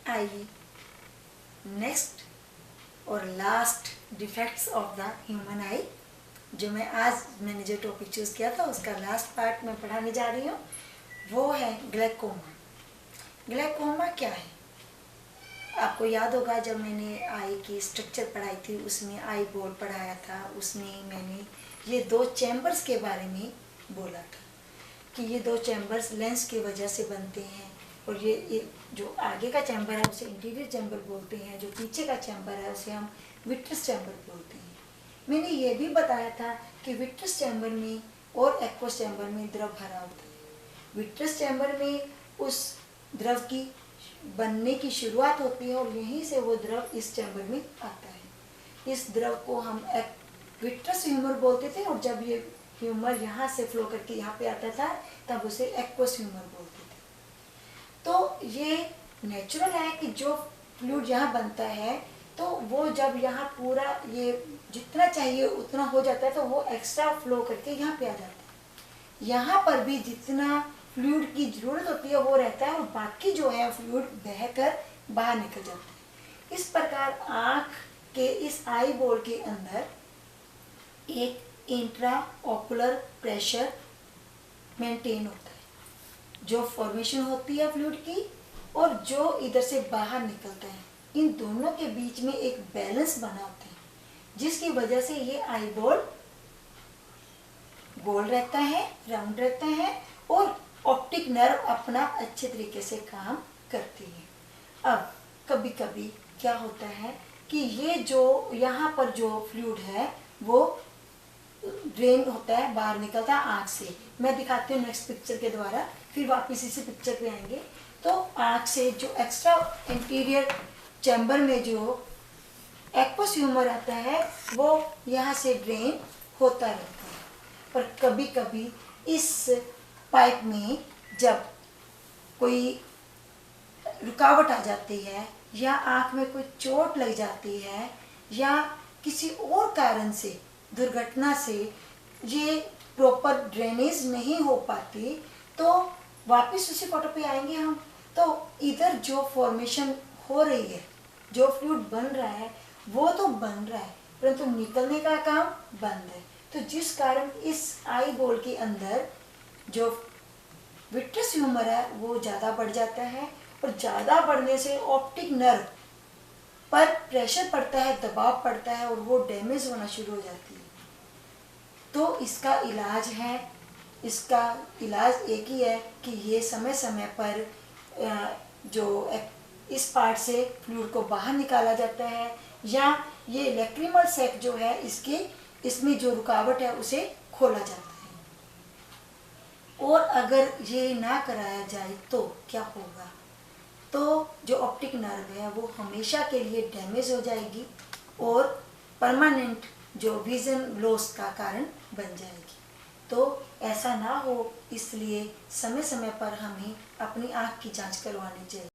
आइए नेक्स्ट और last defects of the human आई, जो मैंने जो टॉपिक चूज़ किया था उसका लास्ट पार्ट में पढ़ाने जा रही हूँ, वो है ग्लाइकोमा। ग्लाइकोमा क्या है? आपको याद होगा जब मैंने आई की स्ट्रक्चर पढ़ाई थी, उसमें आई बॉल पढ़ाया था, उसमें मैंने ये दो चैम्बर्स के बारे में बोला था कि ये दो चैम्बर्स लेंस की वजह से बनते हैं, और ये जो आगे का चैम्बर है उसे इंटीरियर चैम्बर बोलते हैं, जो पीछे का चैम्बर है उसे हम विट्रस चैम्बर बोलते हैं। मैंने ये भी बताया था कि विट्रस चैम्बर में और एक्वस चैम्बर में द्रव भरा होता है। विट्रस चैम्बर में उस द्रव की बनने की शुरुआत होती है और यहीं से वो द्रव इस चैम्बर में आता है। इस द्रव को हम विट्रस ह्यूमर बोलते थे, और जब ये ह्यूमर यहाँ से फ्लो करके यहाँ पे आता था तब उसे एक्वस ह्यूमर बोलते थे। तो ये नेचुरल है कि जो फ्लूइड यहाँ बनता है तो वो जब यहाँ पूरा ये जितना चाहिए उतना हो जाता है तो वो एक्स्ट्रा फ्लो करके यहाँ पे आ जाता है। यहाँ पर भी जितना फ्लूइड की जरूरत होती है वो रहता है, और बाकी जो है फ्लूइड बहकर बाहर निकल जाता है। इस प्रकार आँख के इस आई बॉल के अंदर एक इंट्रा ऑकुलर प्रेशर मेंटेन होता है, जो फॉर्मेशन होती है फ्लूइड की और जो इधर से बाहर निकलता है, इन दोनों के बीच में एक बैलेंस बना होता है, जिसकी वजह से ये आई बॉल गोल रहता है, राउंड रहता है, और ऑप्टिक नर्व अपना अच्छे तरीके से काम करती है। अब कभी कभी क्या होता है कि ये जो यहाँ पर जो फ्लूइड है वो ड्रेन होता है, बाहर निकलता है आँख से। मैं दिखाती हूँ नेक्स्ट पिक्चर के द्वारा, फिर वापस इसी पिक्चर पे आएंगे। तो आँख से जो एक्स्ट्रा इंटीरियर चैम्बर में जो एक्वस ह्यूमर आता है वो यहाँ से ड्रेन होता रहता है। पर कभी कभी इस पाइप में जब कोई रुकावट आ जाती है, या आँख में कोई चोट लग जाती है, या किसी और कारण से दुर्घटना से ये प्रॉपर ड्रेनेज नहीं हो पाती, तो वापस उसी फोटो पे आएंगे हम। तो इधर जो फॉर्मेशन हो रही है, जो फ्लूइड बन रहा है वो तो बन रहा है, परंतु निकलने का काम बंद है। तो जिस कारण इस आई बॉल के अंदर जो विट्रस ह्यूमर है वो ज़्यादा बढ़ जाता है, और ज़्यादा बढ़ने से ऑप्टिक नर्व पर प्रेशर पड़ता है, दबाव पड़ता है, और वो डैमेज होना शुरू हो जाती है। तो इसका इलाज एक ही है कि ये समय समय पर जो इस पार्ट से फ्लूइड को बाहर निकाला जाता है, या ये लैक्रिमल सैक जो है इसमें जो रुकावट है उसे खोला जाता है। और अगर ये ना कराया जाए तो क्या होगा? तो जो ऑप्टिक नर्व है वो हमेशा के लिए डैमेज हो जाएगी और परमानेंट जो विजन लॉस का कारण बन जाएगी। तो ऐसा ना हो, इसलिए समय समय पर हमें अपनी आँख की जांच करवानी चाहिए।